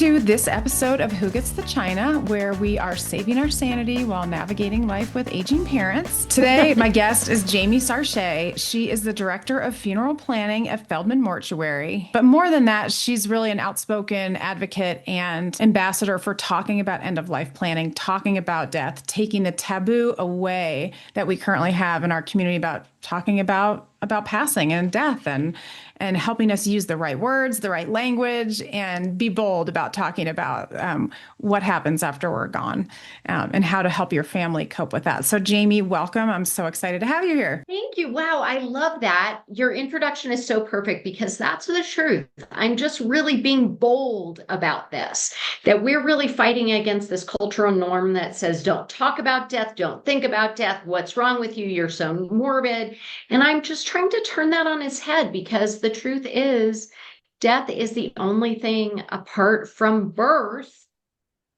to this episode of Who Gets the China, where we are saving our sanity while navigating life with aging parents. Today, my guest is Jamie Sarche. She is the director of funeral planning at Feldman Mortuary. But more than that, she's really an outspoken advocate and ambassador for talking about end-of-life planning, talking about death, taking the taboo away that we currently have in our community about talking about passing and death and helping us use the right words, the right language, and be bold about talking about what happens after we're gone and how to help your family cope with that. So Jamie, welcome. I'm so excited to have you here. Thank you. Wow, I love that. Your introduction is so perfect because that's the truth. I'm just really being bold about this, that we're really fighting against this cultural norm that says, don't talk about death, don't think about death, what's wrong with you, you're so morbid. And I'm just trying to turn that on its head because the truth is death is the only thing apart from birth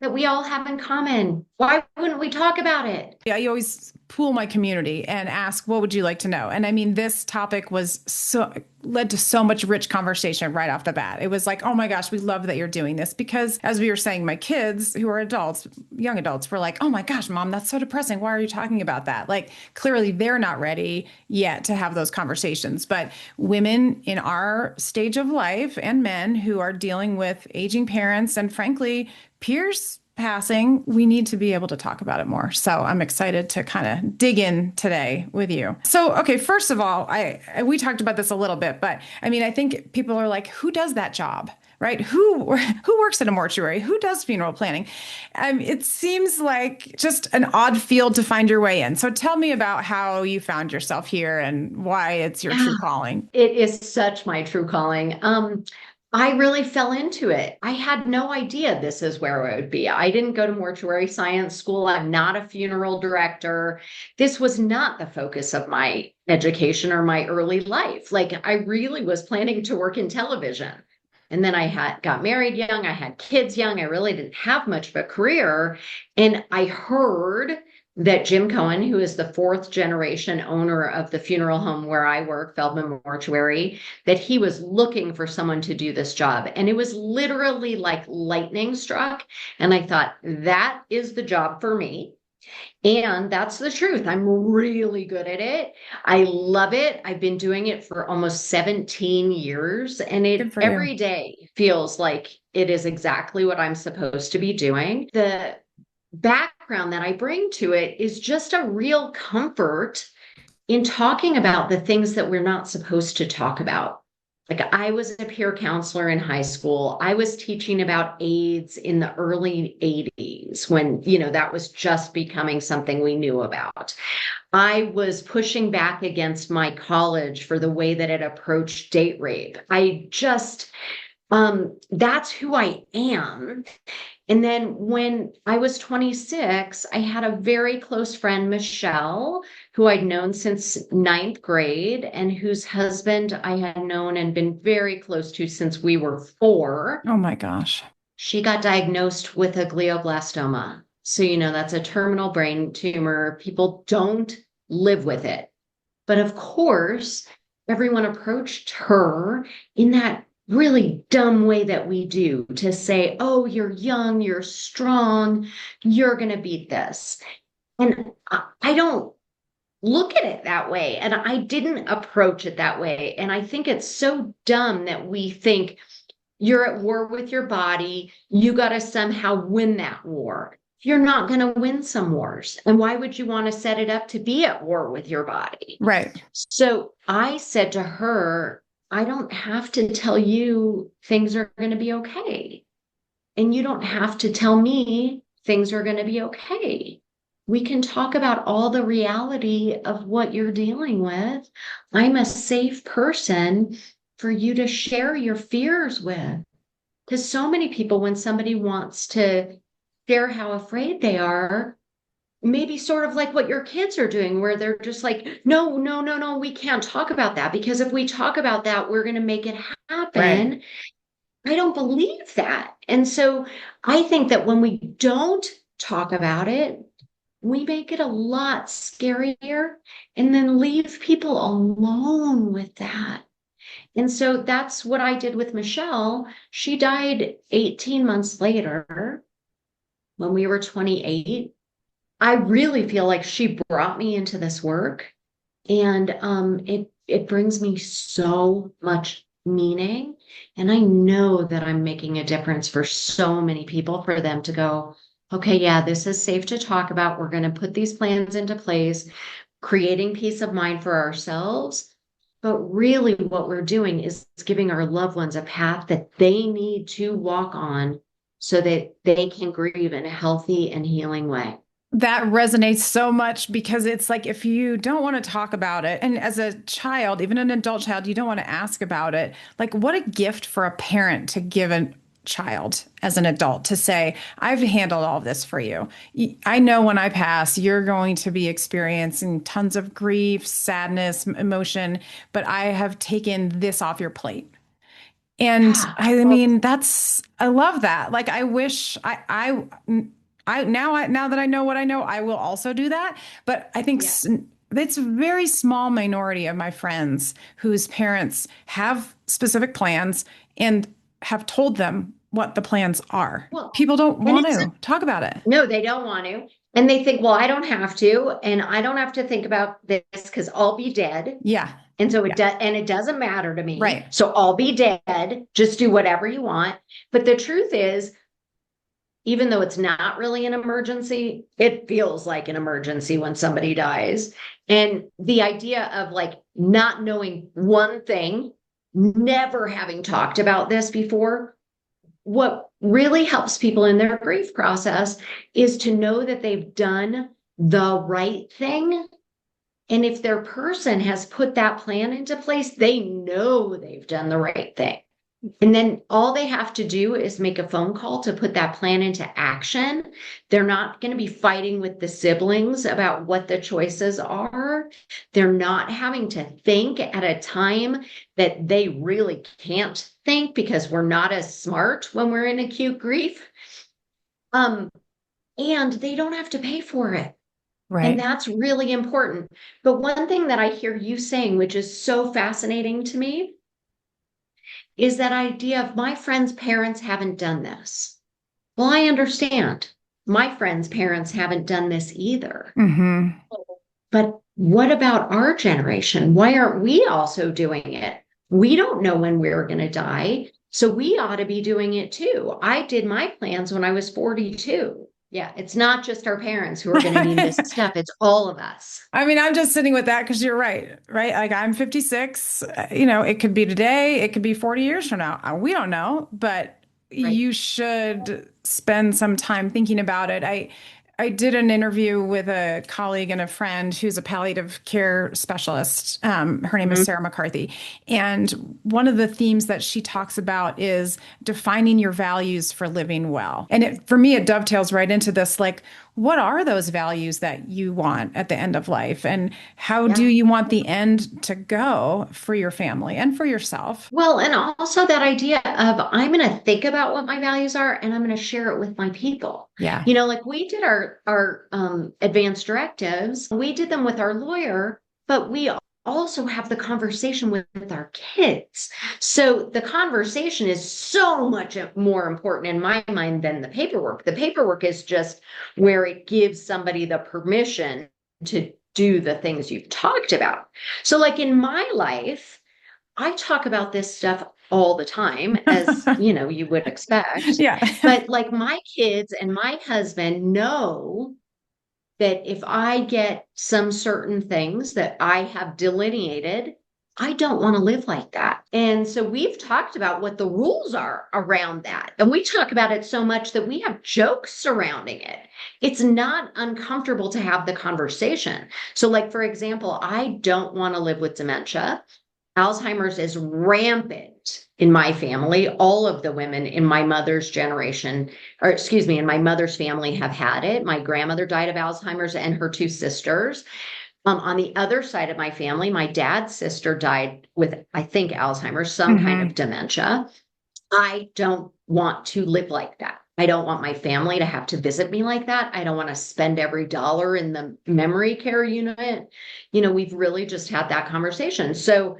that we all have in common. Why wouldn't we talk about it? Yeah, I always pool my community and ask, what would you like to know? And I mean, this topic led to so much rich conversation right off the bat. It was like, oh my gosh, we love that you're doing this. Because as we were saying, my kids who are adults, young adults, were like, oh my gosh, mom, that's so depressing. Why are you talking about that? Like, clearly they're not ready yet to have those conversations. But women in our stage of life and men who are dealing with aging parents and frankly, peers passing, we need to be able to talk about it more. So I'm excited to kind of dig in today with you. So, okay, first of all, we talked about this a little bit, but I mean, I think people are like, who does that job? Right? Who works at a mortuary? Who does funeral planning? It seems like just an odd field to find your way in. So tell me about how you found yourself here and why it's your true calling. It is such my true calling. I really fell into it. I had no idea this is where I would be. I didn't go to mortuary science school. I'm not a funeral director. This was not the focus of my education or my early life. Like I really was planning to work in television. And then I got married young. I had kids young. I really didn't have much of a career. And I heard that Jim Cohen, who is the fourth generation owner of the funeral home where I work, Feldman Mortuary, that he was looking for someone to do this job. And it was literally like lightning struck. And I thought, that is the job for me. And that's the truth. I'm really good at it. I love it. I've been doing it for almost 17 years, and it every day feels like it is exactly what I'm supposed to be doing. The background that I bring to it is just a real comfort in talking about the things that we're not supposed to talk about. Like I was a peer counselor in high school. I was teaching about AIDS in the early 80s when, that was just becoming something we knew about. I was pushing back against my college for the way that it approached date rape. That's who I am. And then when I was 26, I had a very close friend, Michelle, who I'd known since ninth grade and whose husband I had known and been very close to since we were 4. Oh my gosh. She got diagnosed with a glioblastoma. So, that's a terminal brain tumor. People don't live with it. But of course, everyone approached her in that really dumb way that we do to say, oh, you're young, you're strong, you're going to beat this. And I don't look at it that way. And I didn't approach it that way. And I think it's so dumb that we think you're at war with your body. You got to somehow win that war. You're not going to win some wars. And why would you want to set it up to be at war with your body? Right. So I said to her, I don't have to tell you things are going to be okay. And you don't have to tell me things are going to be okay. We can talk about all the reality of what you're dealing with. I'm a safe person for you to share your fears with. Because so many people, when somebody wants to share how afraid they are, maybe sort of like what your kids are doing, where they're just like, no, we can't talk about that because if we talk about that, we're going to make it happen. Right. I don't believe that. And so I think that when we don't talk about it, we make it a lot scarier and then leave people alone with that. And so that's what I did with Michelle. She died 18 months later when we were 28. I really feel like she brought me into this work, and it brings me so much meaning. And I know that I'm making a difference for so many people, for them to go, okay, yeah, this is safe to talk about. We're going to put these plans into place, creating peace of mind for ourselves. But really, what we're doing is giving our loved ones a path that they need to walk on so that they can grieve in a healthy and healing way. That resonates so much because it's like if you don't want to talk about it, and as a child, even an adult child, you don't want to ask about it. Like, what a gift for a parent to give a child as an adult to say, I've handled all of this for you. I know when I pass, you're going to be experiencing tons of grief, sadness, emotion, but I have taken this off your plate. And Yeah. I Well, mean, I love that. Like, I wish now that I know what I know, I will also do that. But I think yeah. it's a very small minority of my friends whose parents have specific plans and have told them what the plans are. Well, People don't and want to talk about it. no, they don't want to. And they think, well, I don't have to, and I don't have to think about this because I'll be dead. Yeah. And so Yeah. it doesn't matter to me. Right. So I'll be dead. Just do whatever you want. But the truth is, even though it's not really an emergency, it feels like an emergency when somebody dies. And the idea of like not knowing one thing, never having talked about this before, what really helps people in their grief process is to know that they've done the right thing. And if their person has put that plan into place, they know they've done the right thing. And then all they have to do is make a phone call to put that plan into action. They're not going to be fighting with the siblings about what the choices are. They're not having to think at a time that they really can't think because we're not as smart when we're in acute grief. Um, and they don't have to pay for it. And Right. that's really important. But one thing that I hear you saying, which is so fascinating to me, is that idea of my friends' parents haven't done this. Well, I understand. My friends' parents haven't done this either. Hmm. But what about our generation? Why aren't we also doing it? We don't know when we're going to die. So we ought to be doing it too. I did my plans when I was 42. Yeah, it's not just our parents who are going to need this stuff, it's all of us. I mean, I'm just sitting with that because you're right, right? Like I'm 56, it could be today, it could be 40 years from now. We don't know, but Right. you should spend some time thinking about it. I did an interview with a colleague and a friend who's a palliative care specialist. Her name is Mhm. Sarah McCarthy. And one of the themes that she talks about is defining your values for living well. And for me, it dovetails right into this, like, what are those values that you want at the end of life? And how do Yeah. you want the end to go for your family and for yourself? Well, and also that idea of I'm going to think about what my values are and I'm going to share it with my people. Yeah. Like we did our advanced directives, we did them with our lawyer, but we also have the conversation with our kids. So the conversation is so much more important in my mind than the paperwork. The paperwork is just where it gives somebody the permission to do the things you've talked about. So like in my life, I talk about this stuff all the time, as you would expect. Yeah. But like my kids and my husband know that if I get some certain things that I have delineated, I don't want to live like that. And so we've talked about what the rules are around that. And we talk about it so much that we have jokes surrounding it. It's not uncomfortable to have the conversation. So, like, for example, I don't want to live with dementia. Alzheimer's is rampant in my family. All of the women in my mother's generation, or excuse me, in my mother's family have had it. My grandmother died of Alzheimer's and her two sisters. On the other side of my family, my dad's sister died with, I think, Alzheimer's, some kind Hmm. of dementia. I don't want to live like that. I don't want my family to have to visit me like that. I don't want to spend every dollar in the memory care unit. We've really just had that conversation. So,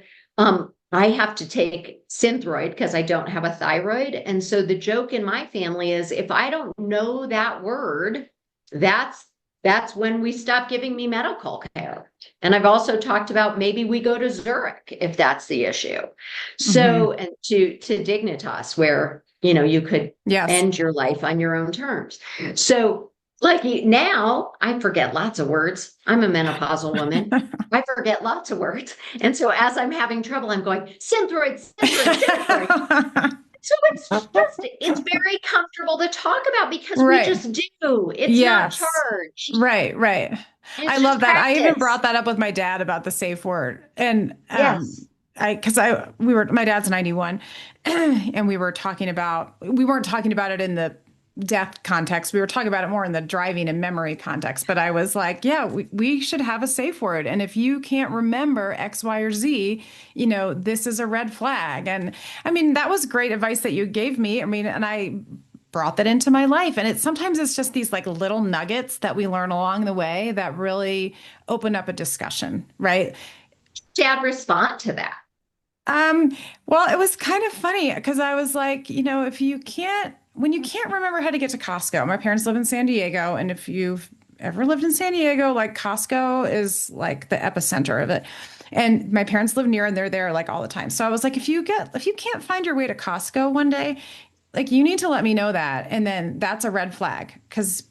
I have to take Synthroid because I don't have a thyroid. And so the joke in my family is if I don't know that word, that's that's when we stop giving me medical care. And I've also talked about maybe we go to Zurich if that's the issue. Hmm. So, and to Dignitas, where you could Yes. end your life on your own terms. So, like now, I forget lots of words. I'm a menopausal woman. I forget lots of words. And so as I'm having trouble, I'm going, Synthroid, Synthroid, Synthroid. So it's very comfortable to talk about because we Right. just do. It's not Yes. charged. Right, right. I It's just love that. I even practice. brought that up with my dad about the safe word. And Yes. because my dad's 91 and we weren't talking about it in the death context. We were talking about it more in the driving and memory context. But I was like, yeah, we should have a safe word. And if you can't remember X, Y, or Z, this is a red flag. And I mean, that was great advice that you gave me. I mean, and I brought that into my life. And sometimes it's just these like little nuggets that we learn along the way that really open up a discussion, right? Dad respond to that. Um, well, it was kind of funny because I was like, if when you can't remember how to get to Costco, my parents live in San Diego, and if you've ever lived in San Diego, like Costco is like the epicenter of it. And my parents live near and they're there like all the time. So I was like, if you can't find your way to Costco one day, like you need to let me know that. And then that's a red flag because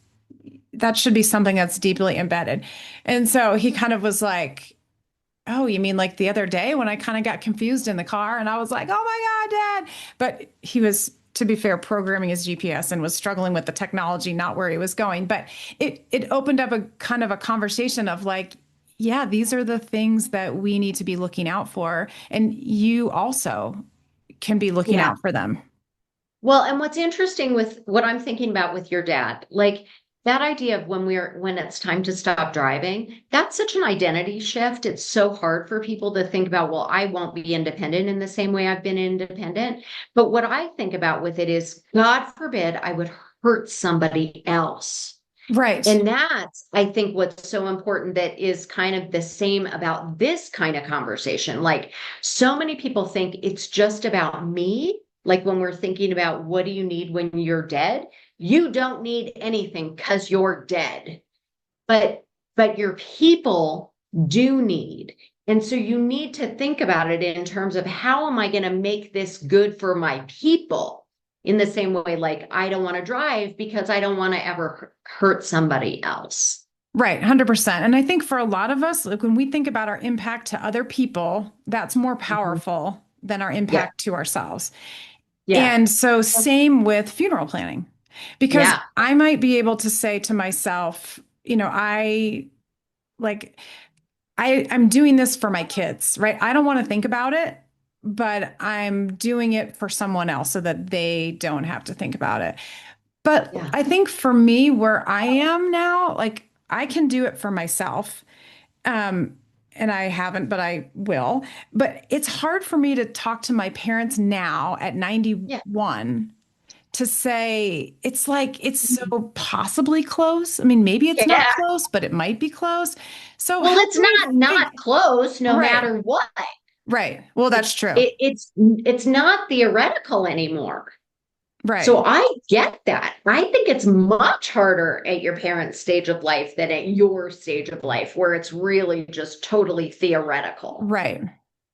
that should be something that's deeply embedded. And so he kind of was like, oh, you mean like the other day when I kind of got confused in the car and I was like, oh my God, Dad. But he was, to be fair, programming his GPS and was struggling with the technology, not where he was going. But it opened up a kind of a conversation of like, yeah, these are the things that we need to be looking out for. And you also can be looking Yeah. out for them. Well, and what's interesting with what I'm thinking about with your dad, like that idea of when it's time to stop driving, that's such an identity shift. It's so hard for people to think about, well, I won't be independent in the same way I've been independent. But what I think about with it is, God forbid I would hurt somebody else. Right. And that's, I think, what's so important that is kind of the same about this kind of conversation. Like, so many people think it's just about me. Like, when we're thinking about what do you need when you're dead, you don't need anything because you're dead. But your people do need. And so you need to think about it in terms of how am I going to make this good for my people? In the same way, like I don't want to drive because I don't want to ever hurt somebody else. Right, 100%. And I think for a lot of us, like when we think about our impact to other people, that's more Mhm. powerful than our Yeah. impact to ourselves. Yeah. And so same with funeral planning, because Yeah. I might be able to say to myself, I like I'm doing this for my kids, right? I don't want to think about it, but I'm doing it for someone else so that they don't have to think about it. But Yeah. I think for me, where I am now, like I can do it for myself. Um, and I haven't, but I will. But it's hard for me to talk to my parents now at Yeah. 91 to say it's like it's so possibly close. I mean, maybe it's not Yeah. close, but it might be close. So Well, how it's do I not figure? close no Right, matter what. right. Well, that's true. It's not theoretical anymore. Right, So I get that. I think it's much harder at your parents' stage of life than at your stage of life, where it's really just totally theoretical. right,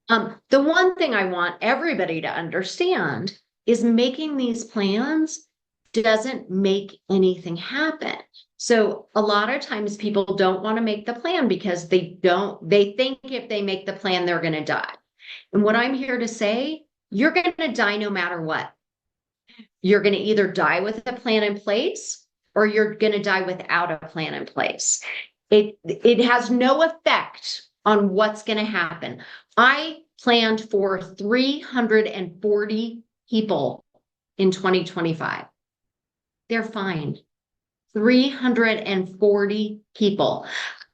The one thing I want everybody to understand is making these plans doesn't make anything happen. So a lot of times people don't want to make the plan because they think if they make the plan, they're going to die. And what I'm here to say, you're going to die no matter what. You're going to either die with a plan in place or you're going to die without a plan in place. It has no effect on what's going to happen. I planned for 340 people in 2025. They're fine. 340 people.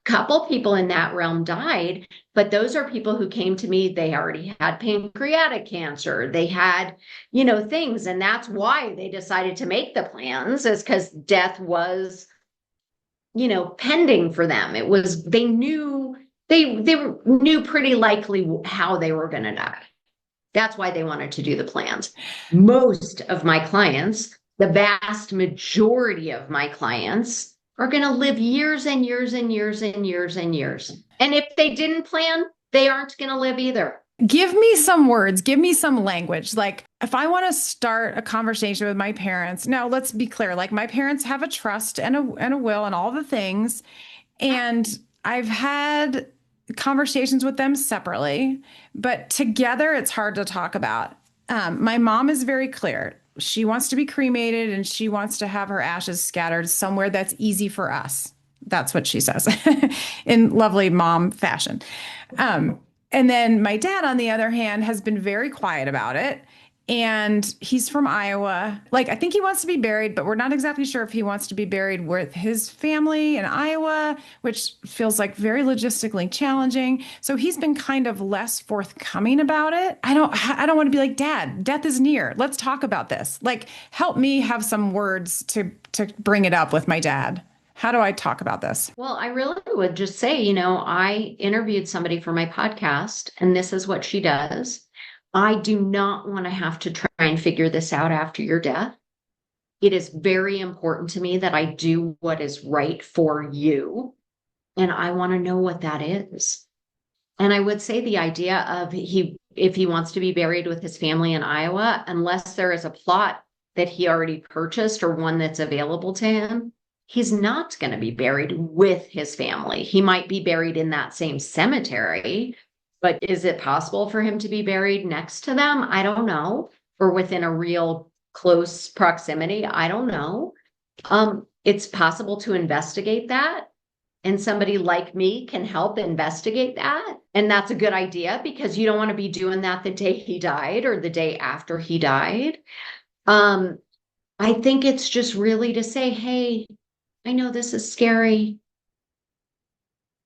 Couple people in that realm died, but those are people who came to me. They already had pancreatic cancer. They had, things. And that's why they decided to make the plans, is because death was, pending for them. It was, they knew, they knew pretty likely how they were going to die. That's why they wanted to do the plans. Most of my clients, the vast majority of my clients, are going to live years and years and years and years and years. And if they didn't plan, they aren't going to live either. Give me some words, give me some language. Like, if I want to start a conversation with my parents, now let's be clear, like, my parents have a trust and a will and all the things. And I've had conversations with them separately, but together it's hard to talk about. My mom is very clear. She wants to be cremated and she wants to have her ashes scattered somewhere that's easy for us. That's what she says in lovely mom fashion. And then my dad, on the other hand, has been very quiet about it. And he's from Iowa. Like, I think he wants to be buried, but we're not exactly sure if he wants to be buried with his family in Iowa, which feels like very logistically challenging. So he's been kind of less forthcoming about it. I don't want to be like, Dad, death is near. Let's talk about this. Like, help me have some words to bring it up with my dad. How do I talk about this? Well, I really would just say, I interviewed somebody for my podcast, and this is what she does. I do not want to have to try and figure this out after your death. It is very important to me that I do what is right for you. And I want to know what that is. And I would say the idea of if he wants to be buried with his family in Iowa, unless there is a plot that he already purchased or one that's available to him, he's not going to be buried with his family. He might be buried in that same cemetery. But is it possible for him to be buried next to them? I don't know. Or within a real close proximity? I don't know. It's possible to investigate that. And somebody like me can help investigate that. And that's a good idea because you don't want to be doing that the day he died or the day after he died. I think it's just really to say, hey, I know this is scary.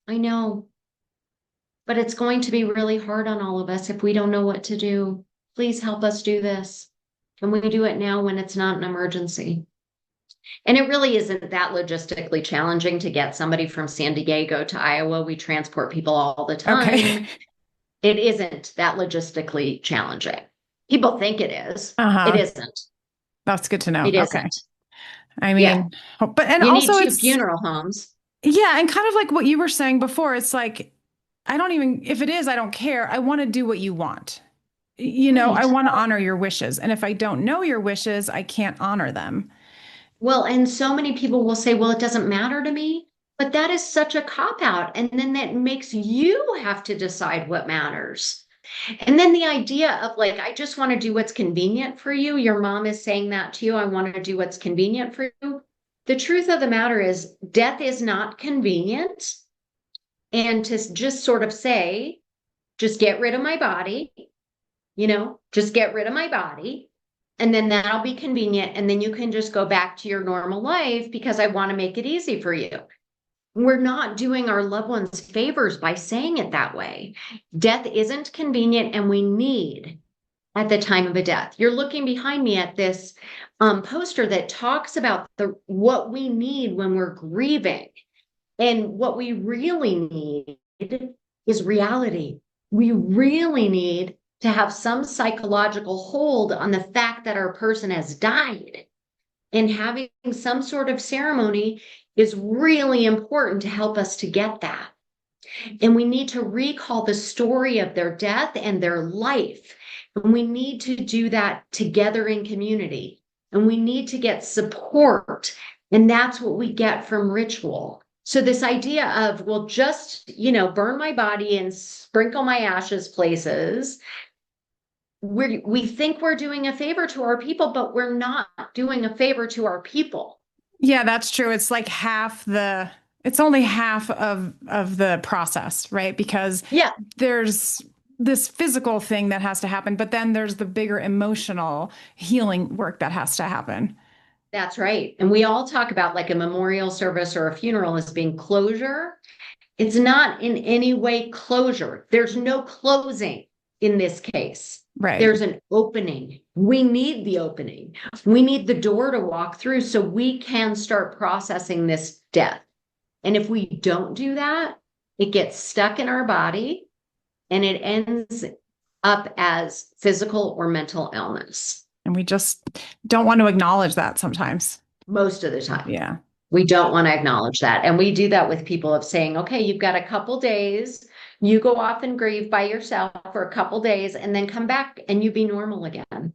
I know. But it's going to be really hard on all of us if we don't know what to do. Please help us do this. Can we do it now when it's not an emergency? And it really isn't that logistically challenging to get somebody from San Diego to Iowa. We transport people all the time. Okay. It isn't that logistically challenging. People think it is. Uh-huh. It isn't. That's good to know. It Okay. isn't. I mean, but and you also need two it's funeral homes. Yeah, and kind of like what you were saying before, it's like if it is, I don't care. I want to do what you want. I Right. want to honor your wishes. And if I don't know your wishes, I can't honor them. Well, and so many people will say, well, it doesn't matter to me. But that is such a cop out. And then that makes you have to decide what matters. And then the idea of like, I just want to do what's convenient for you. Your mom is saying that to you. I want to do what's convenient for you. The truth of the matter is, death is not convenient. And to just sort of say, just get rid of my body, just get rid of my body. And then that'll be convenient. And then you can just go back to your normal life because I want to make it easy for you. We're not doing our loved ones favors by saying it that way. Death isn't convenient, and we need at the time of a death. You're looking behind me at this poster that talks about what we need when we're grieving. And what we really need is reality. We really need to have some psychological hold on the fact that our person has died. And having some sort of ceremony is really important to help us to get that. And we need to recall the story of their death and their life. And we need to do that together in community. And we need to get support. And that's what we get from ritual. So this idea of, well, just, burn my body and sprinkle my ashes places. We think we're doing a favor to our people, but we're not doing a favor to our people. Yeah, that's true. It's like it's only half of the process, right? Because there's this physical thing that has to happen, but then there's the bigger emotional healing work that has to happen. That's right. And we all talk about like a memorial service or a funeral as being closure. It's not in any way closure. There's no closing in this case. Right. There's an opening. We need the opening. We need the door to walk through so we can start processing this death. And if we don't do that, it gets stuck in our body and it ends up as physical or mental illness And we just don't want to acknowledge that sometimes. most of the time. Yeah. We don't want to acknowledge that. And we do that with people of saying, okay, you've got a couple days, you go off and grieve by yourself for a couple days and then come back and you be normal again.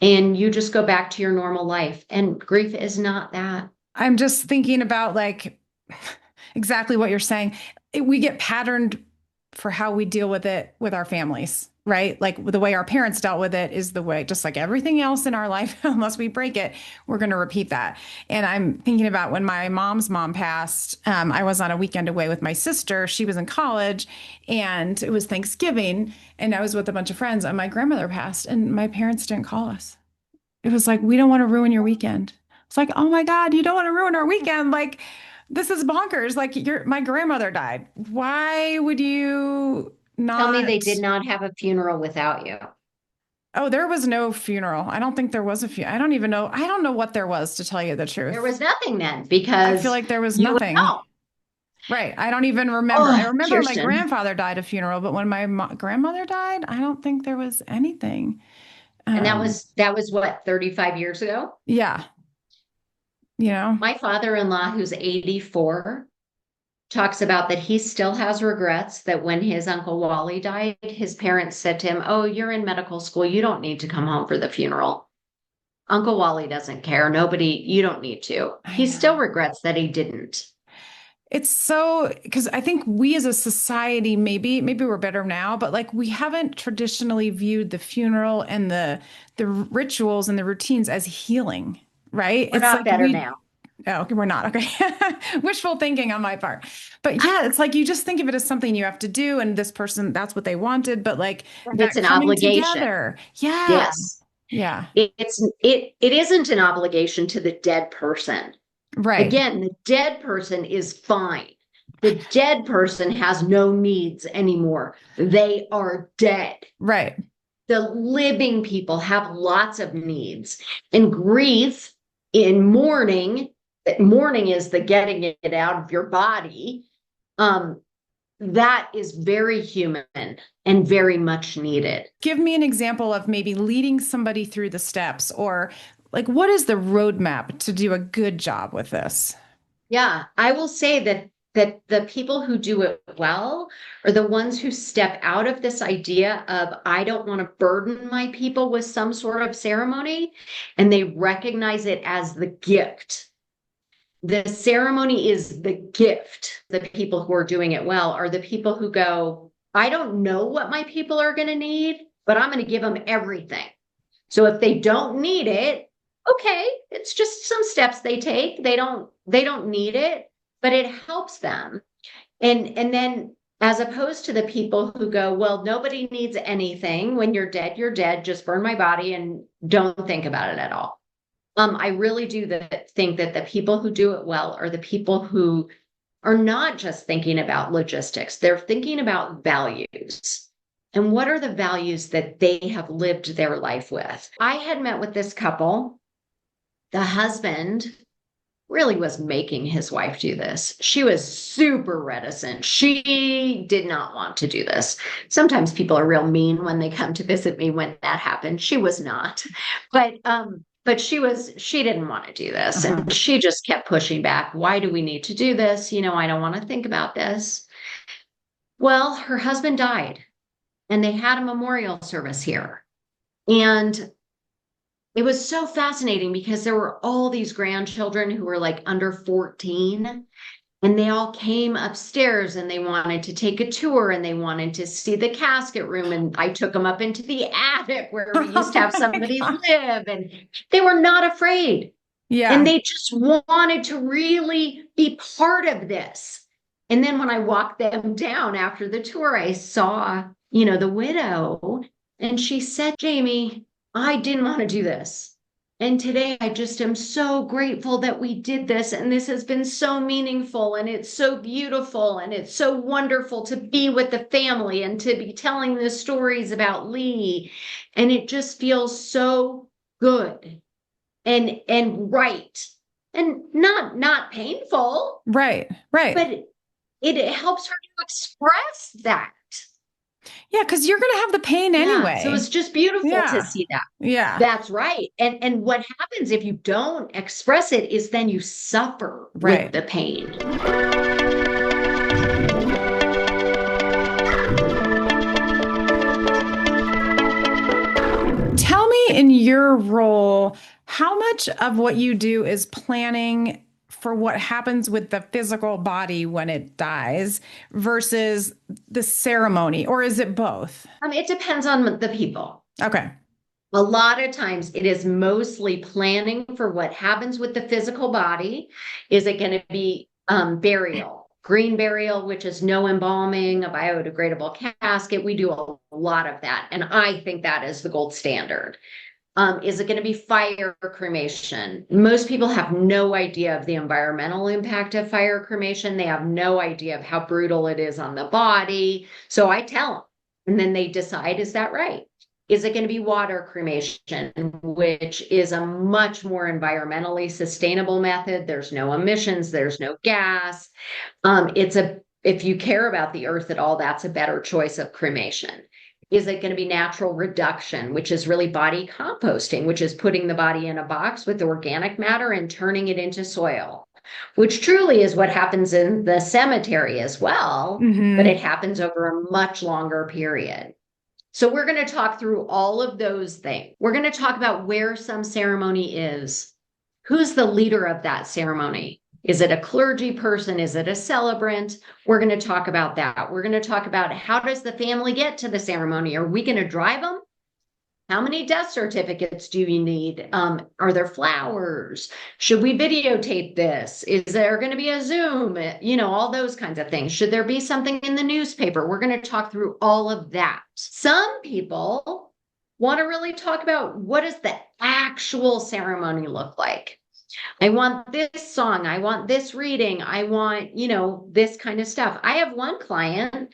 And you just go back to your normal life. And grief is not that. I'm just thinking about like exactly what you're saying. We get patterned for how we deal with it with our families, right? Like the way our parents dealt with it is the way, just like everything else in our life, unless we break it, we're going to repeat that. And I'm thinking about when my mom's mom passed, I was on a weekend away with my sister. She was in college and it was Thanksgiving and I was with a bunch of friends and my grandmother passed and my parents didn't call us. It was like, we don't want to ruin your weekend. It's like, oh my God, you don't want to ruin our weekend. Like, this is bonkers. Like, my grandmother died. Why would you Tell me not? they did not have a funeral without you. Oh, there was no funeral. I don't think there was a funeral. I don't even know. I don't know what there was, to tell you the There truth. was nothing then I feel because like there was you would nothing. know. Right. I don't even remember. I Oh, remember my Kirsten. grandfather died at a funeral, but when my grandmother died, I don't think there was anything. And that Um, was what, 35 years ago? yeah, you know. My father-in-law, who's 84, talks about that he still has regrets that when his Uncle Wally died, his parents said to him, oh, you're in medical school. You don't need to come home for the funeral. Uncle Wally doesn't care. Nobody, you don't need to. I He still know. regrets that he didn't. It's so because I think we as a society, maybe we're better now, but like we haven't traditionally viewed the funeral and the rituals and the routines as healing, right? We're It's not like better now. oh, okay, we're not. Okay. Wishful thinking on my part. But yeah, it's like you just think of it as something you have to do, and this person, that's what they wanted. But like And it's that an coming obligation. together. Yeah. Yes. Yeah. It isn't an obligation to the dead person. Right. Again, the dead person is fine. The dead person has no needs anymore. They are dead. Right. The living people have lots of needs. And grief in mourning, that mourning is the getting it out of your body. That is very human and very much needed. Give me an example of maybe leading somebody through the steps or like what is the roadmap to do a good job with this? Yeah, I will say that the people who do it well are the ones who step out of this idea of I don't want to burden my people with some sort of ceremony, and they recognize it as the gift. The ceremony is the gift. The people who are doing it well are the people who go, I don't know what my people are going to need, but I'm going to give them everything. So if they don't need it, okay, it's just some steps they take. They don't need it, but it helps them. And then as opposed to the people who go, well, nobody needs anything. When you're dead, you're dead. Just burn my body and don't think about it at all. I really do think that the people who do it well are the people who are not just thinking about logistics. They're thinking about values. And what are the values that they have lived their life with? I had met with this couple. The husband really was making his wife do this. She was super reticent. She did not want to do this. Sometimes people are real mean when they come to visit me when that happened. She was not. But she didn't want to do this. Uh-huh. And she just kept pushing back. Why do we need to do this? I don't want to think about this. Well, her husband died and they had a memorial service here. And it was so fascinating because there were all these grandchildren who were like under 14, and they all came upstairs and they wanted to take a tour and they wanted to see the casket room. And I took them up into the attic where we used to have Oh my somebody God. live, and they were not afraid. And Yeah. they just wanted to really be part of this. And then when I walked them down after the tour, I saw, the widow, and she said, Jamie, I didn't want to do this. And today I just am so grateful that we did this. And this has been so meaningful and it's so beautiful and it's so wonderful to be with the family and to be telling the stories about Lee. And it just feels so good and right and not painful, Right. Right. but it helps her to express that. Yeah, because you're going to have the pain Yeah. So anyway. it's just beautiful to Yeah. see that. Yeah. That's right. And what happens if you don't express it is then you suffer with Right. the pain. Tell me in your role, how much of what you do is planning for what happens with the physical body when it dies versus the ceremony, or is it both? It depends on the people. Okay. A lot of times it is mostly planning for what happens with the physical body. Is it going to be burial, green burial, which is no embalming, a biodegradable casket? We do a lot of that. And I think that is the gold standard. Is it going to be fire cremation? Most people have no idea of the environmental impact of fire cremation. They have no idea of how brutal it is on the body. So I tell them, and then they decide, is that right? Is it going to be water cremation, which is a much more environmentally sustainable method? There's no emissions, there's no gas. If you care about the earth at all, that's a better choice of cremation. Is it going to be natural reduction, which is really body composting, which is putting the body in a box with organic matter and turning it into soil, which truly is what happens in the cemetery as well, but it happens over a much longer period. So we're going to talk through all of those things. We're going to talk about where some ceremony is. Who's the leader of that ceremony? Is it a clergy person? Is it a celebrant? We're going to talk about that. We're going to talk about how does the family get to the ceremony? Are we going to drive them? How many death certificates do you need? Are there flowers? Should we videotape this? Is there going to be a Zoom? All those kinds of things. Should there be something in the newspaper? We're going to talk through all of that. Some people want to really talk about what does the actual ceremony look like? I want this song. I want this reading. I want, this kind of stuff. I have one client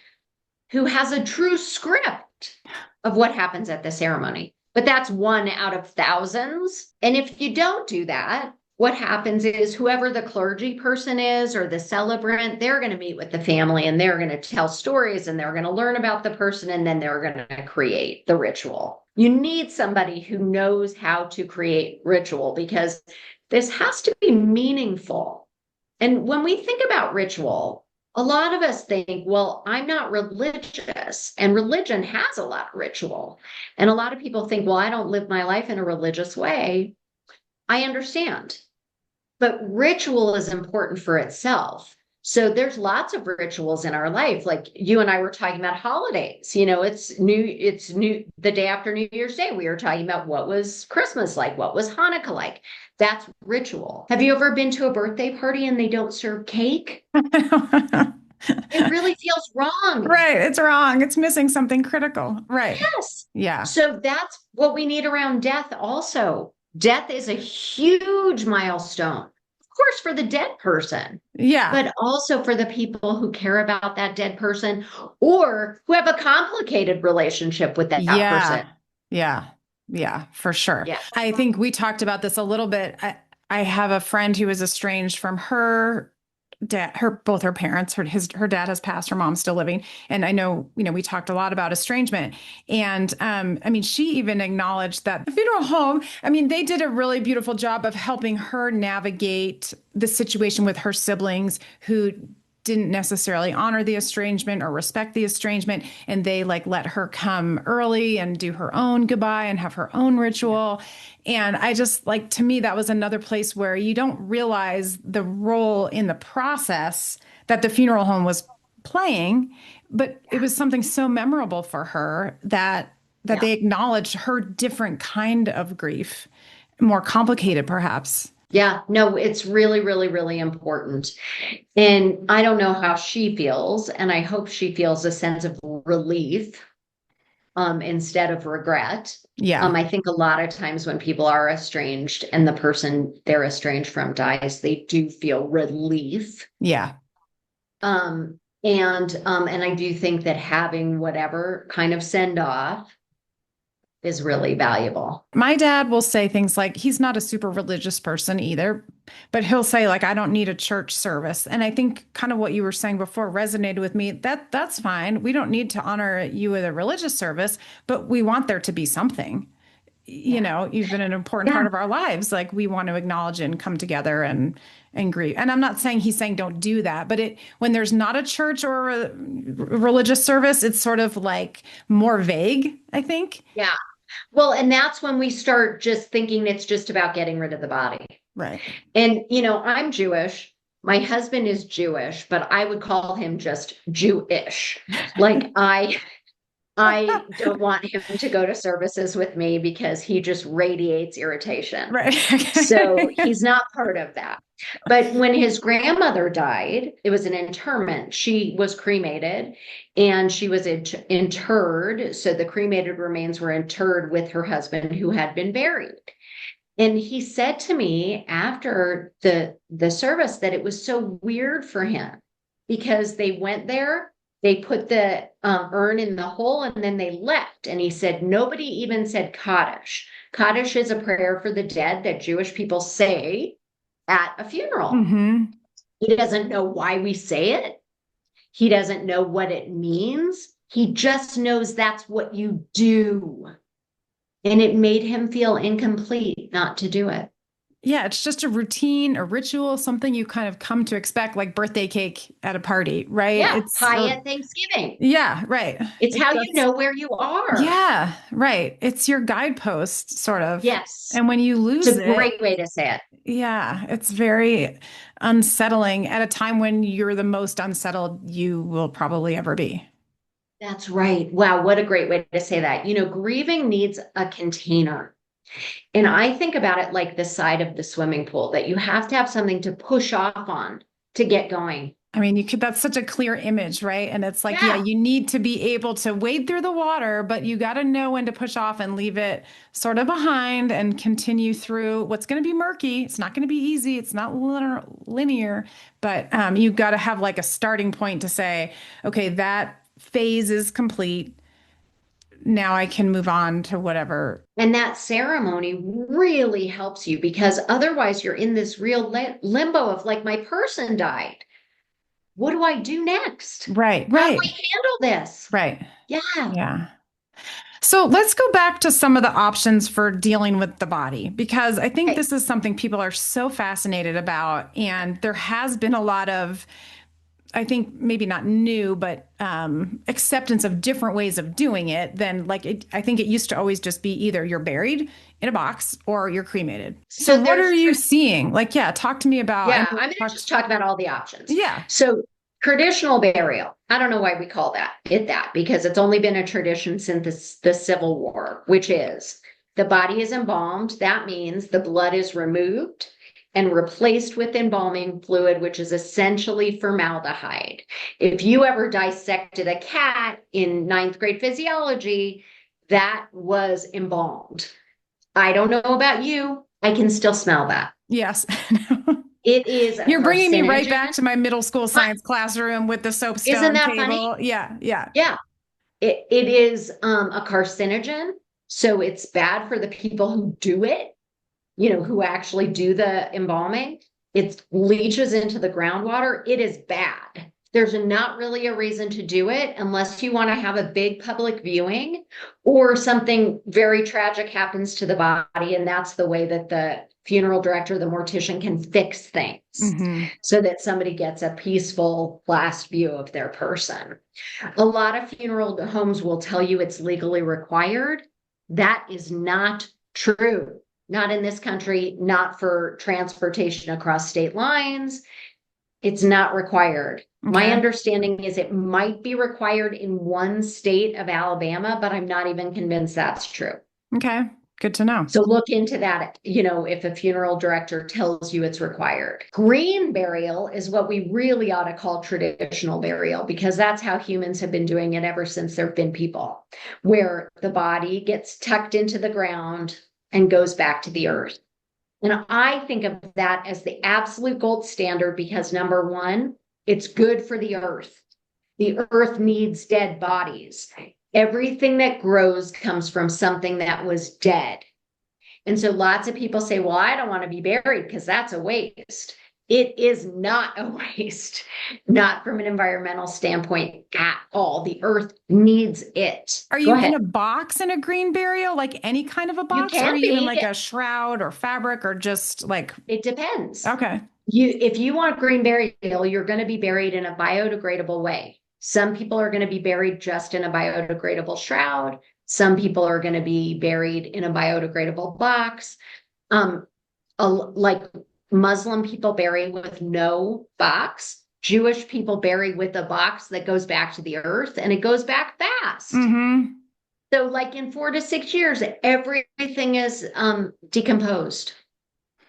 who has a true script of what happens at the ceremony, but that's one out of thousands. And if you don't do that, what happens is whoever the clergy person is or the celebrant, they're going to meet with the family and they're going to tell stories and they're going to learn about the person and then they're going to create the ritual. You need somebody who knows how to create ritual because this has to be meaningful. And when we think about ritual, a lot of us think, well, I'm not religious, and religion has a lot of ritual. And a lot of people think, well, I don't live my life in a religious way. I understand. But ritual is important for itself. So there's lots of rituals in our life. Like you and I were talking about holidays. It's new the day after New Year's Day. We were talking about what was Christmas like, what was Hanukkah like. That's ritual. Have you ever been to a birthday party and they don't serve cake? It really feels wrong. Right. It's wrong. It's missing something critical. Right. Yes. Yeah. So that's what we need around death also. Death is a huge milestone. Of course, for the dead person. Yeah. But also for the people who care about that dead person or who have a complicated relationship with that person. Yeah. Yeah, for sure. Yeah. I think we talked about this a little bit. I have a friend who is estranged from her dad, both her parents. Her dad has passed, her mom's still living. And I know, we talked a lot about estrangement. And she even acknowledged that the funeral home, they did a really beautiful job of helping her navigate the situation with her siblings who didn't necessarily honor the estrangement or respect the estrangement. And they let her come early and do her own goodbye and have her own ritual. And I just to me, that was another place where you don't realize the role in the process that the funeral home was playing, but it was something so memorable for her that they acknowledged her different kind of grief, more complicated perhaps. Yeah, no, it's really, really, really important. And I don't know how she feels, and I hope she feels a sense of relief instead of regret. Yeah. I think a lot of times when people are estranged and the person they're estranged from dies, they do feel relief. Yeah. And I do think that having whatever kind of send off is really valuable. My dad will say things like he's not a super religious person either, but he'll say like I don't need a church service. And I think kind of what you were saying before resonated with me. That's fine. We don't need to honor you with a religious service, but we want there to be something. You Yeah. know, you've been an important Yeah. part of our lives. Like we want to acknowledge and come together and grieve. And I'm not saying he's saying don't do that, but it when there's not a church or a religious service, it's sort of like more vague, I think. Yeah. Well, and that's when we start just thinking it's just about getting rid of the body. Right. And, I'm Jewish. My husband is Jewish, but I would call him just Jewish. Like I don't want him to go to services with me because he just radiates irritation. Right. So he's not part of that. But when his grandmother died, it was an interment. She was cremated and she was interred. So the cremated remains were interred with her husband who had been buried. And he said to me after the service that it was so weird for him because they went there, they put the urn in the hole, and then they left. And he said nobody even said Kaddish. Kaddish is a prayer for the dead that Jewish people say at a funeral. Mm-hmm. He doesn't know why we say it. He doesn't know what it means. He just knows that's what you do. And it made him feel incomplete not to do it. Yeah, it's just a routine, a ritual, something you kind of come to expect, like birthday cake at a party, right? Yeah, It's pie at Thanksgiving. yeah, right. It's how you know where you are. Yeah, right. It's your guidepost, sort of. Yes. And when you It's lose a great way to say it. yeah, it's very unsettling at a time when you're the most unsettled you will probably ever be. That's right. Wow, what a great way to say that. Grieving needs a container. And I think about it like the side of the swimming pool, that you have to have something to push off on to get going. I mean, that's such a clear image, right? And it's like, yeah, Yeah. you need to be able to wade through the water, but you got to know when to push off and leave it sort of behind and continue through what's going to be murky. It's not going to be easy. It's not linear, but you've got to have like a starting point to say, okay, that phase is complete. Now I can move on to whatever. And that ceremony really helps you because otherwise you're in this real limbo of like, my person died. What do I do next? Right, How right, do I handle this? right. Yeah. Yeah. So let's go back to some of the options for dealing with the body, because I think Okay. this is something people are so fascinated about. And there has been a lot of, I think maybe not new, but acceptance of different ways of doing it than like I think it used to always just be either you're buried in a box or you're cremated. So what are you seeing? Like, yeah, talk to me about. Yeah, I'm going to just talk about all the options. Yeah. So traditional burial, I don't know why we call that because it's only been a tradition since the Civil War, which is the body is embalmed. That means the blood is removed and replaced with embalming fluid, which is essentially formaldehyde. If you ever dissected a cat in ninth grade physiology, that was embalmed. I don't know about you. I can still smell that. Yes. It is. You're bringing me right back to my middle school science classroom with the soapstone Isn't that table. funny? Yeah, yeah. Yeah. It is a carcinogen. So it's bad for the people who do it, who actually do the embalming. It leaches into the groundwater. It is bad. There's not really a reason to do it unless you want to have a big public viewing or something very tragic happens to the body. And that's the way that the funeral director, the mortician can fix things so that somebody gets a peaceful last view of their person. A lot of funeral homes will tell you it's legally required. That is not true. Not in this country, not for transportation across state lines. It's not required. Okay. My understanding is it might be required in one state of Alabama, but I'm not even convinced that's true. Okay, good to know. So look into that, if a funeral director tells you it's required. Green burial is what we really ought to call traditional burial because that's how humans have been doing it ever since there have been people, where the body gets tucked into the ground and goes back to the earth. And I think of that as the absolute gold standard because number one, it's good for the earth. The earth needs dead bodies. Everything that grows comes from something that was dead. And so lots of people say, well, I don't want to be buried because that's a waste. It is not a waste, not from an environmental standpoint at all. The earth needs it. Are Go you in ahead. a box in a green burial, like any kind of a You box? Or are can you in be. like a shroud or fabric or just like, It depends. okay. If you want green burial, you're going to be buried in a biodegradable way. Some people are going to be buried just in a biodegradable shroud. Some people are going to be buried in a biodegradable box. Um, like Muslim people bury with no box. Jewish people bury with a box that goes back to the earth, and it goes back fast. Mm-hmm. So, like in 4 to 6 years, everything is decomposed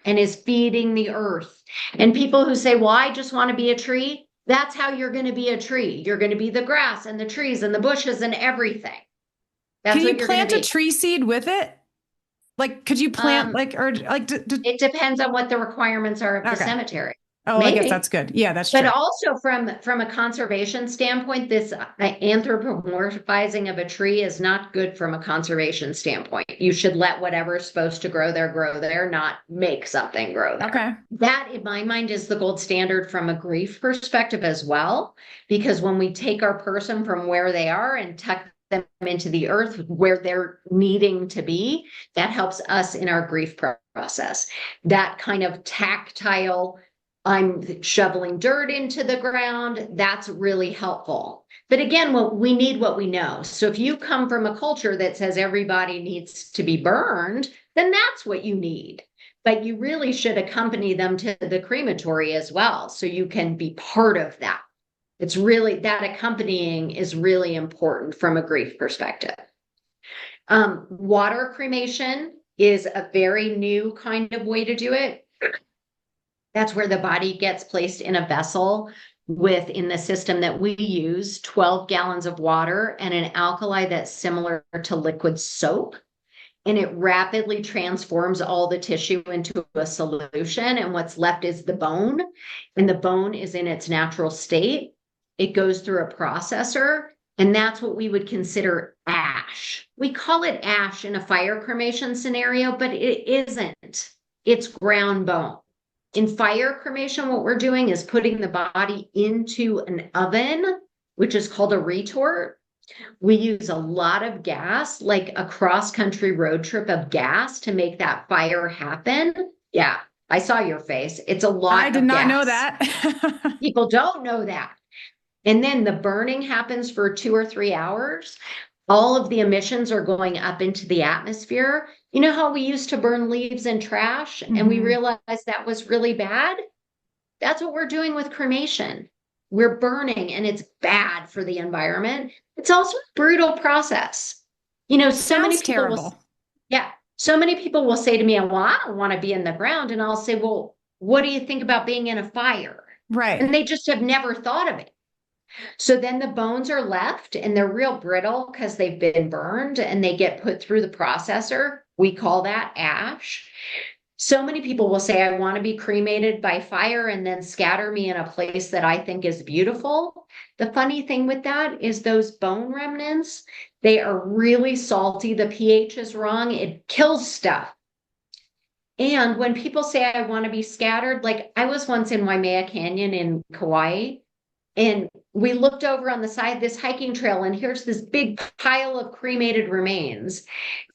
and is feeding the earth. And people who say, well, I just want to be a tree, that's how you're going to be a tree. You're going to be the grass and the trees and the bushes and everything. Can That's you what you're going plant to a be. tree seed with it? Like, could you plant Um, like, or like, it depends on what the requirements are of the okay. cemetery. Oh, I guess Maybe. that's good. Yeah, that's But true. also from a conservation standpoint, this anthropomorphizing of a tree is not good from a conservation standpoint. You should let whatever's supposed to grow there, not make something grow there. Okay. That, in my mind, is the gold standard from a grief perspective as well, because when we take our person from where they are and tuck them into the earth where they're needing to be, that helps us in our grief process. That kind of tactile, I'm shoveling dirt into the ground, that's really helpful. But again, we need what we know. So if you come from a culture that says everybody needs to be burned, then that's what you need. But you really should accompany them to the crematory as well, so you can be part of that. It's really, that accompanying is really important from a grief perspective. Water cremation is a very new kind of way to do it. That's where the body gets placed in a vessel with, in the system that we use, 12 gallons of water and an alkali that's similar to liquid soap. And it rapidly transforms all the tissue into a solution. And what's left is the bone. And the bone is in its natural state. It goes through a processor. And that's what we would consider ash. We call it ash in a fire cremation scenario, but it isn't. It's ground bone. In fire cremation, what we're doing is putting the body into an oven, which is called a retort. We use a lot of gas, like a cross-country road trip of gas to make that fire happen. Yeah, I saw your face. It's a I lot did of not know gas. that. People don't know that. And then the burning happens for 2 or 3 hours. All of the emissions are going up into the atmosphere. You know how we used to burn leaves and trash and we Mhm. realized that was really bad? That's what we're doing with cremation. We're burning and it's bad for the environment. It's also a brutal process. So many Sounds people will, terrible. yeah, so many people will say to me, well, I don't want to be in the ground. And I'll say, well, what do you think about being in a fire? Right. And they just have never thought of it. So then the bones are left and they're real brittle because they've been burned and they get put through the processor. We call that ash. So many people will say, I want to be cremated by fire and then scatter me in a place that I think is beautiful. The funny thing with that is those bone remnants, they are really salty. The pH is wrong. It kills stuff. And when people say, I want to be scattered, like I was once in Waimea Canyon in Kauai, and we looked over on the side of this hiking trail, and here's this big pile of cremated remains.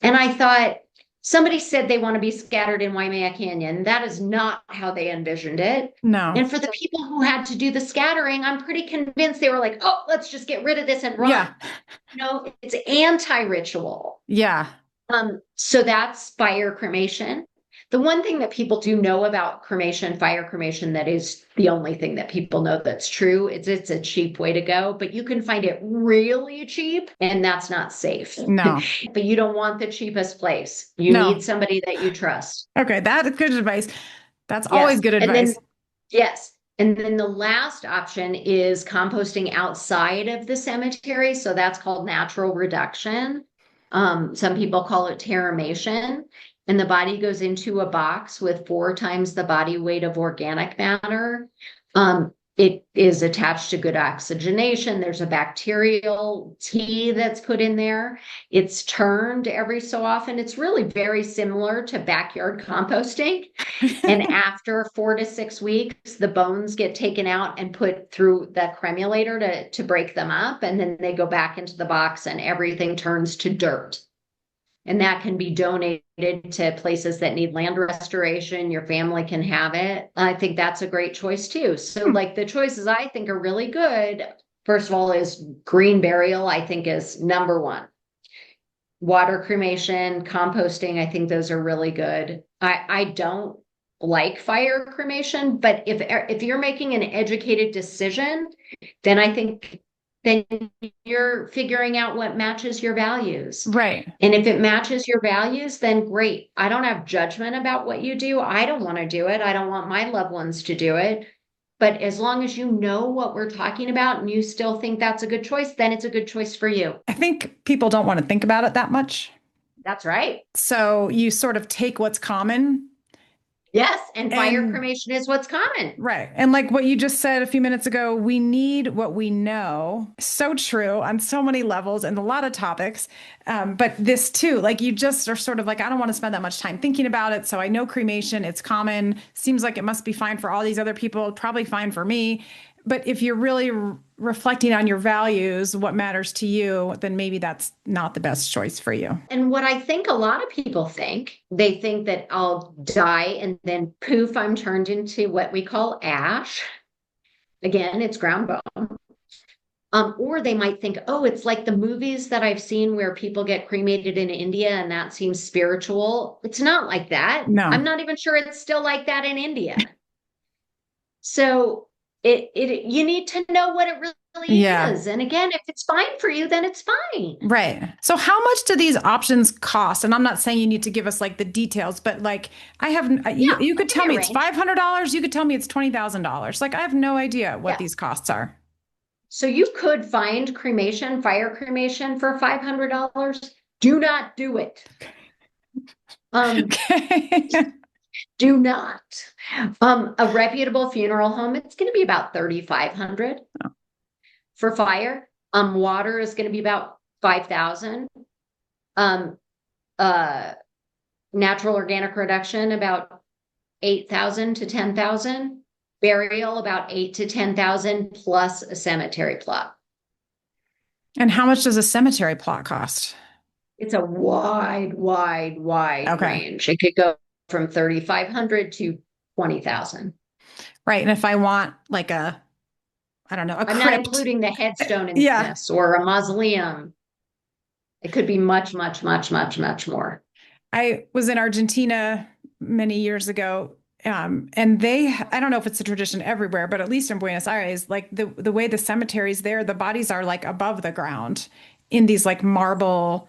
And I thought, somebody said they want to be scattered in Waimea Canyon. That is not how they envisioned it. No. And for the people who had to do the scattering, I'm pretty convinced they were like, oh, let's just get rid of this and run. Yeah. It's anti-ritual. Yeah. So that's fire cremation. The one thing that people do know about cremation, fire cremation, that is the only thing that people know that's true, is it's a cheap way to go, but you can find it really cheap and that's not safe. No. But you don't want the cheapest place. You No. need somebody that you trust. Okay, that is good advice. That's always Yes. good And then, advice. yes. And then the last option is composting outside of the cemetery. So that's called natural reduction. Some people call it terramation. And the body goes into a box with 4 times the body weight of organic matter. It is attached to good oxygenation. There's a bacterial tea that's put in there. It's turned every so often. It's really very similar to backyard composting. And after 4 to 6 weeks, the bones get taken out and put through the cremulator to break them up. And then they go back into the box and everything turns to dirt. And that can be donated to places that need land restoration. Your family can have it. I think that's a great choice too. So like the choices I think are really good, first of all, is green burial, I think is number one. Water cremation, composting, I think those are really good. I don't like fire cremation, but if you're making an educated decision, then I think then you're figuring out what matches your values. Right. And if it matches your values, then great. I don't have judgment about what you do. I don't want to do it. I don't want my loved ones to do it. But as long as you know what we're talking about and you still think that's a good choice, then it's a good choice for you. I think people don't want to think about it that much. That's right. So you sort of take what's common. Yes, and fire cremation is what's common. Right. And like what you just said a few minutes ago, we need what we know. So true on so many levels and a lot of topics. But this too, like you just are sort of like, I don't want to spend that much time thinking about it. So I know cremation, it's common. Seems like it must be fine for all these other people, probably fine for me. But if you're really reflecting on your values, what matters to you, then maybe that's not the best choice for you. And what I think a lot of people think, they think that I'll die and then poof, I'm turned into what we call ash. Again, it's ground bone. Or they might think, oh, it's like the movies that I've seen where people get cremated in India and that seems spiritual. It's not like that. No. I'm not even sure it's still like that in India. So you need to know what it really is. And again, if it's fine for you, then it's fine. Right. So how much do these options cost? And I'm not saying you need to give us like the details, but like you could tell me it's $500. You could tell me it's $20,000. Like I have no idea what these costs are. So you could find fire cremation for $500. Do not do it. Okay. Do not. A reputable funeral home, it's going to be about $3,500 for fire. Water is going to be about $5,000. Natural organic reduction about $8,000 to $10,000. Burial about $8,000 to $10,000 plus a cemetery plot. And how much does a cemetery plot cost? It's a wide range. It could go from $3,500 to $20,000. Right. And if I want like I'm not including the headstone in this or a mausoleum. It could be much, much, much, much, much more. I was in Argentina many years ago. And I don't know if it's a tradition everywhere, but at least in Buenos Aires, like the way the cemeteries there, the bodies are like above the ground in these like marble,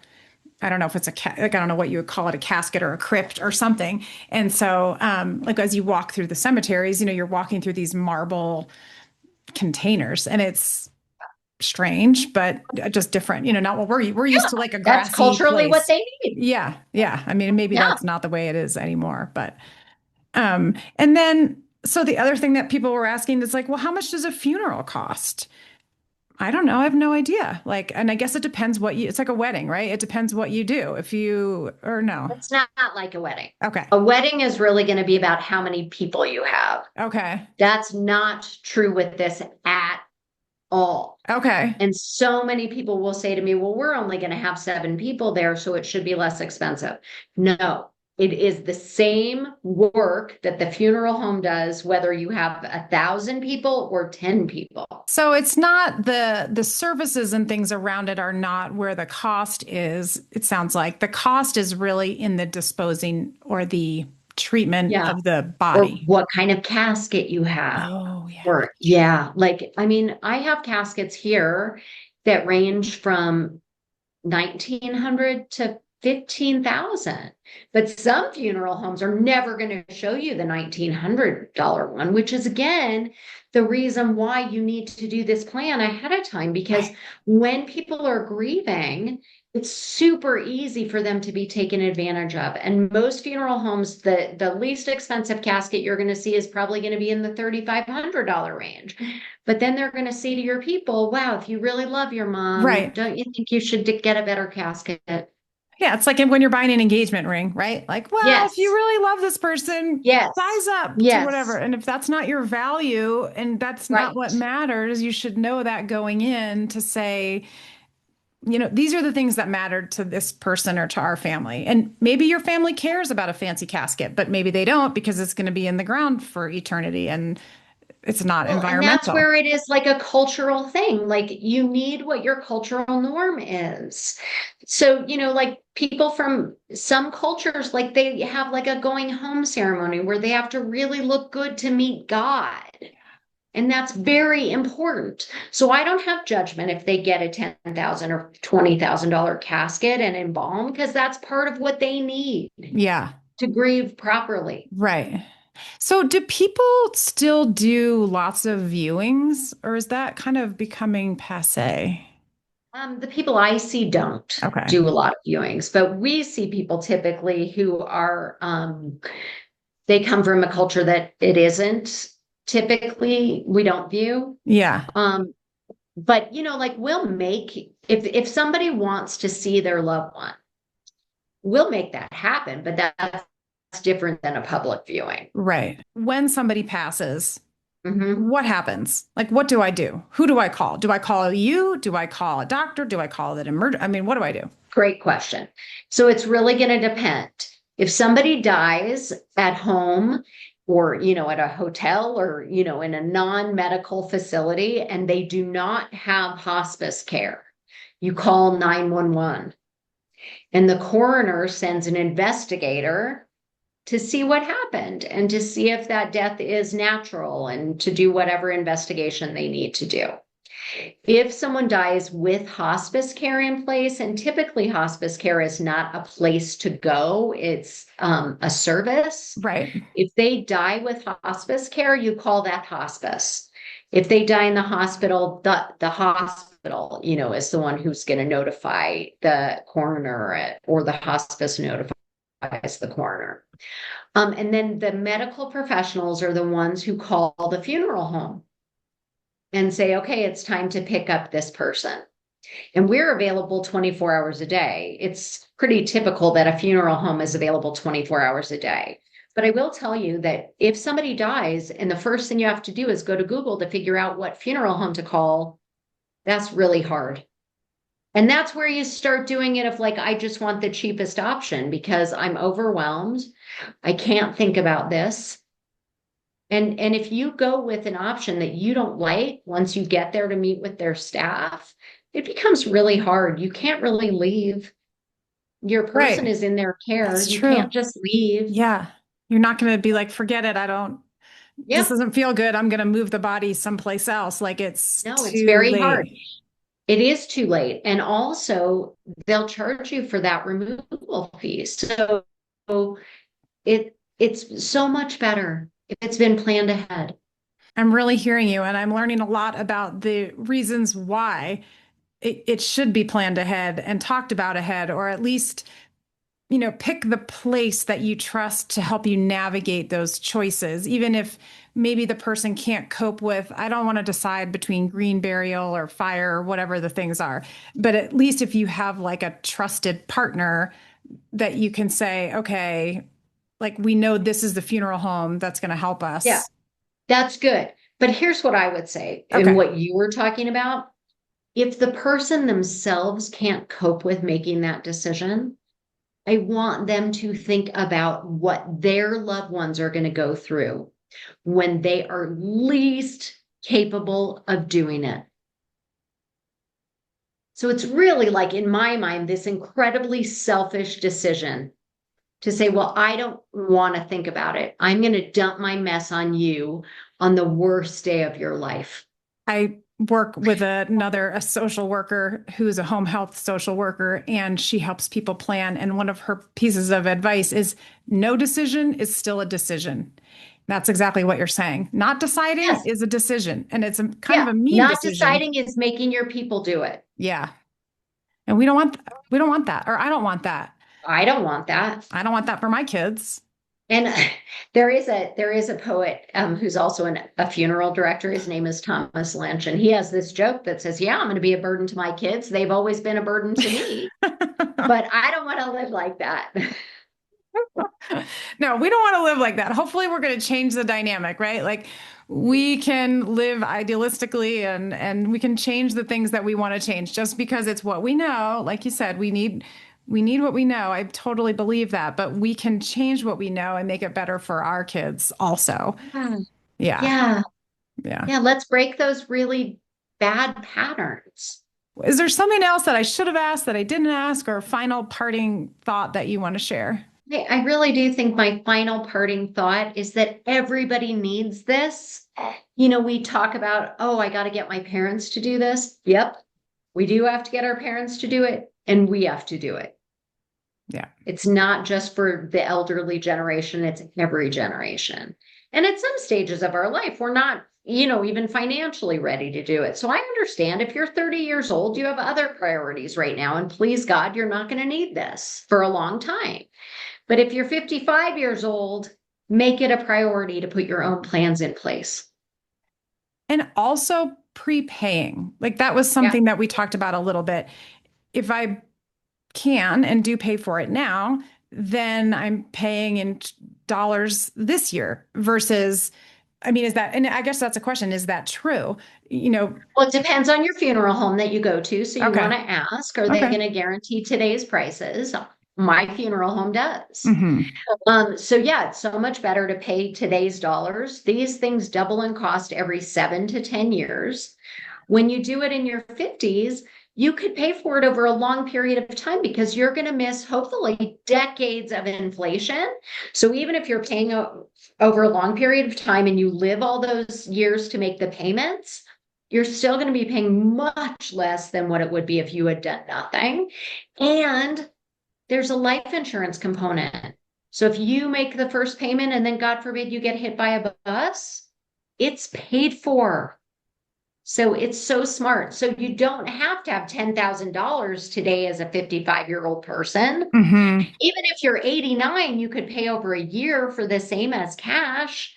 I don't know if it's I don't know what you would call it, a casket or a crypt or something. And so, like as you walk through the cemeteries, you're walking through these marble containers and it's strange, but just different, not what we're used to, like a grassy that's culturally place. What they need. Yeah. Yeah. I mean, maybe that's not the way it is anymore, but, and then, so the other thing that people were asking is like, well, how much does a funeral cost? I don't know. I have no idea. Like, and I guess it depends it's like a wedding, right? It depends what you do. No. It's not like a wedding. Okay. A wedding is really going to be about how many people you have. Okay. That's not true with this at all. Okay. And so many people will say to me, well, we're only going to have 7 people there, so it should be less expensive. No. It is the same work that the funeral home does, whether you have 1,000 people or 10 people. So it's not the services and things around it are not where the cost is. It sounds like the cost is really in the disposing or the treatment of the body. Or what kind of casket you have. Oh, yeah. I have caskets here that range from $1,900 to $15,000. But some funeral homes are never going to show you the $1,900 one, which is again the reason why you need to do this plan ahead of time, because when people are grieving, it's super easy for them to be taken advantage of. And most funeral homes, the least expensive casket you're going to see is probably going to be in the $3,500 range. But then they're going to say to your people, wow, if you really love your mom, Right. don't you think you should get a better casket? Yeah, it's like when you're buying an engagement ring, right? Like, well, if you Yes, really love this person, size yes, up to whatever. yes, And if that's not your value and that's not what right. matters, you should know that going in to say, these are the things that mattered to this person or to our family. And maybe your family cares about a fancy casket, but maybe they don't because it's going to be in the ground for eternity and it's not Well, and that's environmental. where it is like a cultural thing. Like you need what your cultural norm is. So, like people from some cultures, like they have like a going home ceremony where they have to really look good to meet God. And that's very important. So I don't have judgment if they get a $10,000 or $20,000 casket and embalm, because that's part of what they need Yeah, to grieve properly. right. So do people still do lots of viewings or is that kind of becoming passé? The people I see don't Okay. do a lot of viewings, but we see people typically who are, they come from a culture that it isn't typically, we don't view. Yeah. Um, but like we'll make, if somebody wants to see their loved one, we'll make that happen, but that's different than a public viewing. Right. When somebody passes, Mhm. what happens? Like, what do I do? Who do I call? Do I call you? Do I call a doctor? Do I call an emergency? I mean, what do I do? Great question. So it's really going to depend. If somebody dies at home or, at a hotel or, in a non-medical facility and they do not have hospice care, you call 911 and the coroner sends an investigator to see what happened and to see if that death is natural and to do whatever investigation they need to do. If someone dies with hospice care in place, and typically hospice care is not a place to go, it's a service. Right. If they die with hospice care, you call that hospice. If they die in the hospital, the hospital, is the one who's going to notify the coroner, or the hospice notifies the coroner. And then the medical professionals are the ones who call the funeral home and say, okay, it's time to pick up this person. And we're available 24 hours a day. It's pretty typical that a funeral home is available 24 hours a day. But I will tell you that if somebody dies and the first thing you have to do is go to Google to figure out what funeral home to call, that's really hard. And that's where you start doing it if like, I just want the cheapest option because I'm overwhelmed. I can't think about this. And if you go with an option that you don't like, once you get there to meet with their staff, it becomes really hard. You can't really leave. Your person Right. is in their care. That's You true. can't just leave. Yeah. You're not going to be like, forget it. This Yep. doesn't feel good. I'm going to move the body someplace else. Like it's No, it's too very hard. late. It is too late. And also they'll charge you for that removal fee. So it's so much better if it's been planned ahead. I'm really hearing you, and I'm learning a lot about the reasons why it should be planned ahead and talked about ahead, or at least, pick the place that you trust to help you navigate those choices, even if maybe the person can't cope with, I don't want to decide between green burial or fire or whatever the things are. But at least if you have like a trusted partner that you can say, okay, like we know this is the funeral home that's going to help Yeah, us. that's good. But here's what I would say, and Okay. what you were talking about. If the person themselves can't cope with making that decision, I want them to think about what their loved ones are going to go through when they are least capable of doing it. So it's really like, in my mind, this incredibly selfish decision to say, well, I don't want to think about it. I'm going to dump my mess on you on the worst day of your life. I work with a social worker who's a home health social worker, and she helps people plan. And one of her pieces of advice is no decision is still a decision. That's exactly what you're saying. Not deciding Yes. is a decision, and it's a kind of Yeah. a mean Not decision. deciding is making your people do it. Yeah. And we don't want that, or I don't want that. I don't want that. I don't want that for my kids. And there is a poet who's also a funeral director. His name is Thomas Lynch, and he has this joke that says, "Yeah, I'm going to be a burden to my kids. They've always been a burden to me, but I don't want to live like that." No, we don't want to live like that. Hopefully we're going to change the dynamic, right? Like we can live idealistically and we can change the things that we want to change just because it's what we know. Like you said, we need what we know. I totally believe that, but we can change what we know and make it better for our kids also. Yeah. Yeah. Yeah. Yeah. Yeah. Let's break those really bad patterns. Is there something else that I should have asked that I didn't ask, or a final parting thought that you want to share? I really do think my final parting thought is that everybody needs this. We talk about, oh, I got to get my parents to do this. Yep. We do have to get our parents to do it, and we have to do it. Yeah. It's not just for the elderly generation, it's every generation. And at some stages of our life, we're not, even financially ready to do it. So I understand if you're 30 years old, you have other priorities right now. And please God, you're not going to need this for a long time. But if you're 55 years old, make it a priority to put your own plans in place. And also prepaying. Like that was Yeah. something that we talked about a little bit. If I can and do pay for it now, then I'm paying in dollars this year versus, I mean, and I guess that's a question, is that true? Well, it depends on your funeral home that you go to. So you Okay. want to ask, are they Okay. going to guarantee today's prices? My funeral home does. Hmm. So yeah, it's so much better to pay today's dollars. These things double in cost every 7 to 10 years. When you do it in your 50s, you could pay for it over a long period of time because you're going to miss hopefully decades of inflation. So even if you're paying over a long period of time and you live all those years to make the payments, you're still going to be paying much less than what it would be if you had done nothing. And there's a life insurance component. So if you make the first payment and then God forbid you get hit by a bus, it's paid for. So it's so smart. So you don't have to have $10,000 today as a 55-year-old person. Hmm. Even if you're 89, you could pay over a year for the same as cash.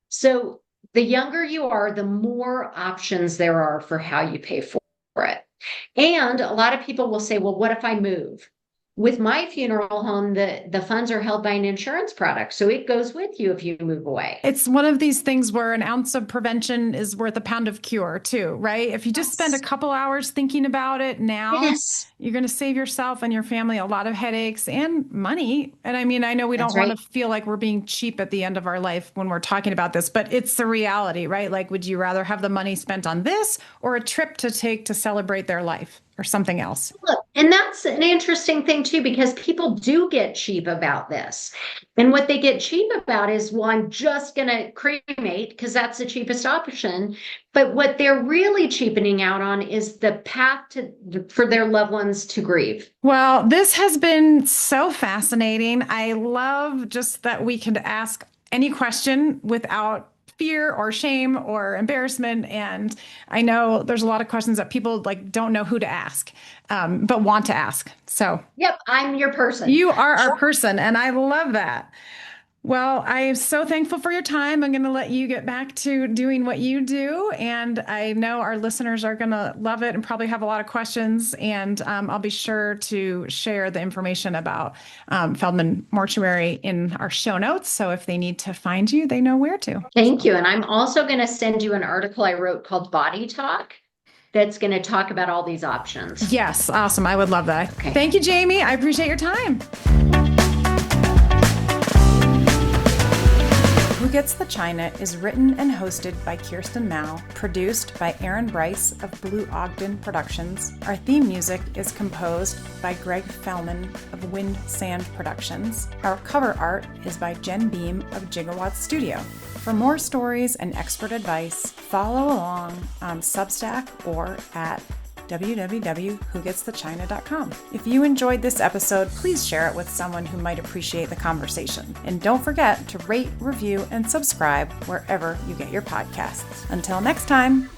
So the younger you are, the more options there are for how you pay for it. And a lot of people will say, well, what if I move? With my funeral home, the funds are held by an insurance product. So it goes with you if you move away. It's one of these things where an ounce of prevention is worth a pound of cure too, right? If you just spend a couple hours thinking about it now, Yes, you're going to save yourself and your family a lot of headaches and money. And I mean, I know we that's don't want right. to feel like we're being cheap at the end of our life when we're talking about this, but it's the reality, right? Like, would you rather have the money spent on this or a trip to take to celebrate their life or something else? Look, and that's an interesting thing too, because people do get cheap about this. And what they get cheap about is, well, I'm just going to cremate because that's the cheapest option. But what they're really cheapening out on is the path for their loved ones to grieve. Well, this has been so fascinating. I love just that we can ask any question without fear or shame or embarrassment. And I know there's a lot of questions that people like don't know who to ask, but want to ask. So Yep, I'm your person. you are our person, and I love that. Well, I am so thankful for your time. I'm going to let you get back to doing what you do. And I know our listeners are going to love it and probably have a lot of questions. And I'll be sure to share the information about Feldman Mortuary in our show notes. So if they need to find you, they know where to. Thank you. And I'm also going to send you an article I wrote called Body Talk that's going to talk about all these options. Yes, awesome. I would love that. Okay. Thank you, Jamie. I appreciate your time. Who Gets the China is written and hosted by Kirsten Mao, produced by Aaron Bryce of Blue Ogden Productions. Our theme music is composed by Greg Feldman of Wind Sand Productions. Our cover art is by Jen Beam of Gigawatt Studio. For more stories and expert advice, follow along on Substack or at www.whogetsthechina.com. If you enjoyed this episode, please share it with someone who might appreciate the conversation. And don't forget to rate, review, and subscribe wherever you get your podcasts. Until next time.